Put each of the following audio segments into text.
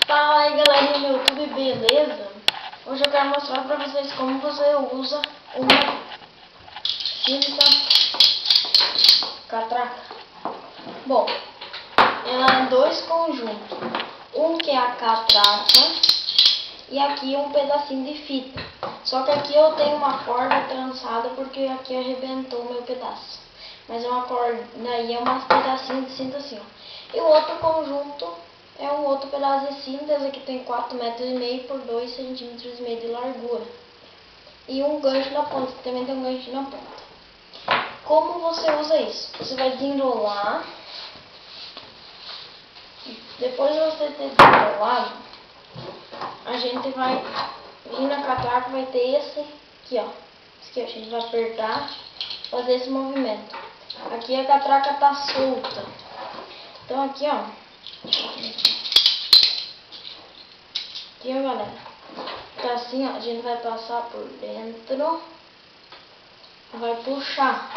Fala aí galerinha do YouTube, beleza? Hoje eu quero mostrar pra vocês como você usa uma cinta catraca. Bom, ela é dois conjuntos, um que é a catraca e aqui um pedacinho de fita. Só que aqui eu tenho uma corda trançada porque aqui arrebentou o meu pedaço. Mas é uma corda, daí é um pedacinho de cinta assim, ó. E o outro conjunto é um outro pedaço de cinta. Esse aqui tem 4,5 metros por 2,5 centímetros de largura. E um gancho na ponta, que também tem um gancho na ponta. Como você usa isso? Você vai desenrolar. Depois de você ter desenrolado, a gente vai vir na catraca, vai ter esse aqui, ó. Esse aqui, ó, a gente vai apertar, fazer esse movimento. Aqui a catraca tá solta. Então aqui, ó. Aqui, ó, galera. Tá assim, ó. A gente vai passar por dentro. Vai puxar.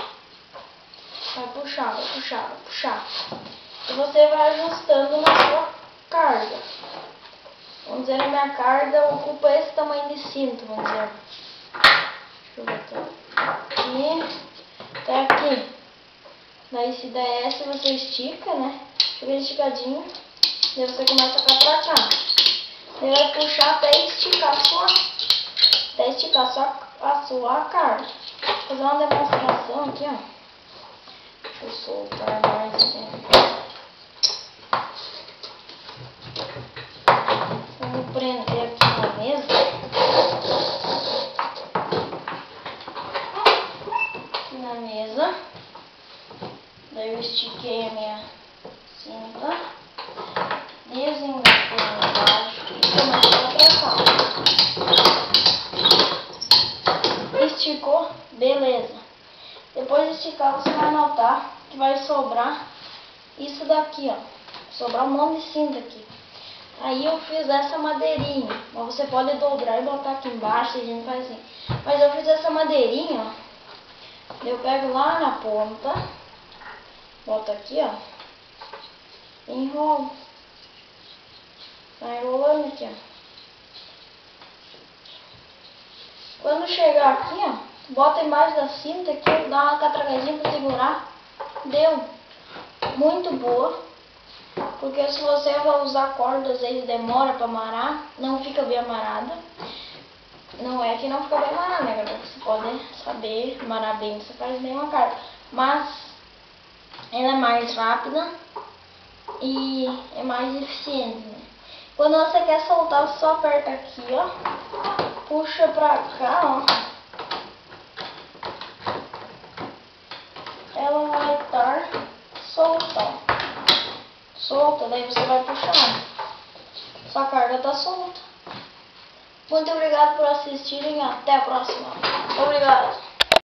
Vai puxar, vai puxar, vai puxar. E você vai ajustando na sua carga. Vamos dizer, a minha carga ocupa esse tamanho de cinto, vamos dizer. Deixa eu botar aqui. Até aqui. Daí se der essa, você estica, né? Fica bem esticadinho. Daí você começa a catracar. Daí vai puxar até esticar a sua carga. Vou fazer uma demonstração aqui, ó. Deixa eu soltar mais aqui. Vamos prender aqui na mesa. Aqui na mesa. Daí eu estiquei a minha cinta. Desenrolei embaixo e comecei a apertar. Esticou? Beleza. Depois de esticar, você vai notar que vai sobrar isso daqui, ó. Sobrar um monte de cinta aqui. Aí eu fiz essa madeirinha. Mas você pode dobrar e botar aqui embaixo, e a gente faz assim. Mas eu fiz essa madeirinha, ó. Eu pego lá na ponta, boto aqui, ó. Enrolo. Vai enrolando aqui, ó. Quando chegar aqui, ó, bota embaixo da cinta aqui, dá uma catracadinha pra segurar. Deu. Muito boa. Porque se você vai usar corda, às vezes demora pra amarrar, não fica bem amarrada. Não é que não fica bem amarrada, né, galera? Você pode saber amarrar bem, você faz bem uma carga. Mas ela é mais rápida e é mais eficiente, né? Quando você quer soltar, você só aperta aqui, ó. Puxa pra cá, ó. Ela vai estar solta, ó. Solta, daí você vai puxar. Sua carga tá solta. Muito obrigado por assistirem. Até a próxima. Obrigado.